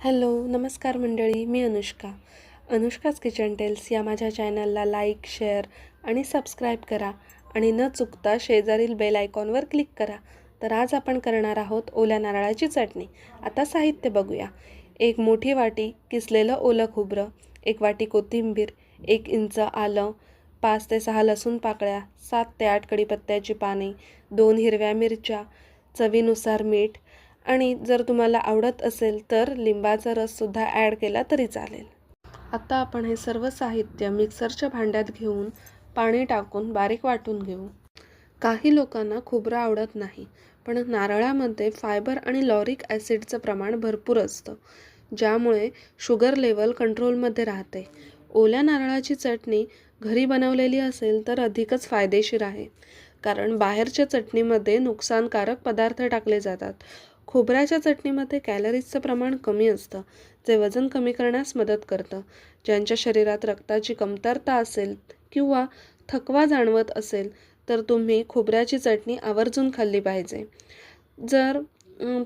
Hello, नमस्कार मंडळी. मी Anushka. अनुष्काच kitchen tails या माझ्या चॅनलला लाईक, शेअर आणि सबस्क्राईब करा आणि न चुकता शेजारील बेल आयकॉनवर क्लिक करा. तर आज आपण करणार आहोत ओल्या नारळाची चटणी. आता साहित्य बघूया. 1 मोठी वाटी किसलेलं ओलं खोबरं, 1 वाटी कोथिंबीर, 1 इंच आलं, 5 ते 6 लसूण पाकळ्या, 7 ते 8 कढीपत्त्याची पाने, 2 हिरव्या मिरच्या, चवीनुसार मीठ आणि जर तुम्हाला आवडत असेल तर लिंबाचा रससुद्धा ॲड केला तरी चालेल. आता आपण हे सर्व साहित्य मिक्सरच्या भांड्यात घेऊन पाणी टाकून बारीक वाटून घेऊ. काही लोकांना खोबरं आवडत नाही, पण नारळामध्ये फायबर आणि लॉरिक ॲसिडचं प्रमाण भरपूर असतं, ज्यामुळे शुगर लेवल कंट्रोलमध्ये राहते. ओल्या नारळाची चटणी घरी बनवलेली असेल तर अधिकच फायदेशीर आहे, कारण बाहेरच्या चटणीमध्ये नुकसानकारक पदार्थ टाकले जातात. खोबऱ्याच्या चटणीमध्ये कॅलरीजचं प्रमाण कमी असतं, जे वजन कमी करण्यास मदत करतं. ज्यांच्या शरीरात रक्ताची कमतरता असेल किंवा थकवा जाणवत असेल तर तुम्ही खोबऱ्याची चटणी आवर्जून खाल्ली पाहिजे. जर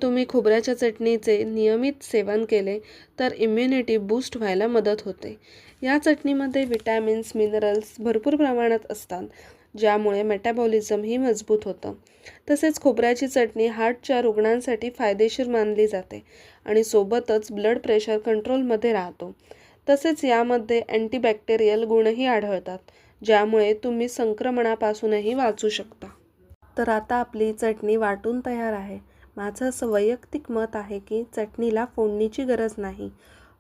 तुम्ही खोबऱ्याच्या चटणीचे नियमित सेवन केले तर इम्युनिटी बूस्ट व्हायला मदत होते. या चटणीमध्ये विटॅमिन्स, मिनरल्स भरपूर प्रमाणात असतात, ज्यामुळे मेटाबॉलिझमही मजबूत होतं. तसेच खोबऱ्याची चटणी हार्टच्या रुग्णांसाठी फायदेशीर मानली जाते आणि सोबतच ब्लड प्रेशर कंट्रोलमध्ये राहतो. तसेच यामध्ये अँटीबॅक्टेरियल गुणही आढळतात, ज्यामुळे तुम्ही संक्रमणापासूनही वाचू शकता. तर आता आपली चटणी वाटून तयार आहे. माझं असं वैयक्तिक मत आहे की चटणीला फोडणीची गरज नाही.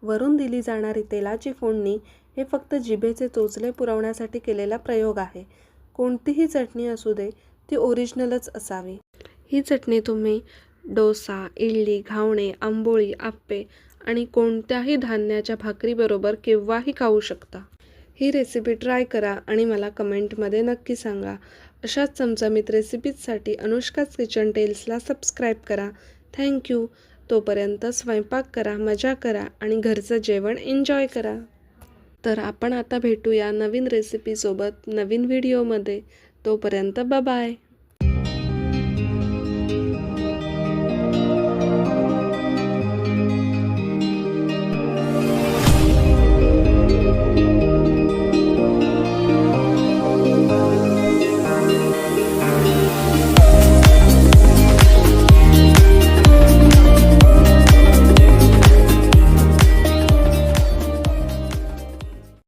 वरून दिली जाणारी तेलाची फोडणी हे फक्त जिभेचे चोचले पुरवण्यासाठी केलेला प्रयोग आहे. कोणतीही चटणी असू दे, ती ओरिजिनलच असावी. ही चटणी तुम्ही डोसा, इडली, घावणे, आंबोळी, आप्पे आणि कोणत्याही धान्याच्या भाकरीबरोबर केव्हाही खाऊ शकता. ही रेसिपी ट्राय करा आणि मला कमेंटमध्ये नक्की सांगा. अशाच चमचमीत रेसिपीजसाठी अनुष्काच किचन टेल्सला सबस्क्राईब करा. थँक्यू. तोपर्यंत स्वयंपाक करा, मजा करा आणि घरचं जेवण एन्जॉय करा. तर आपण आता भेटूया नवीन रेसिपीसोबत नवीन व्हिडिओमध्ये. तोपर्यंत बाय.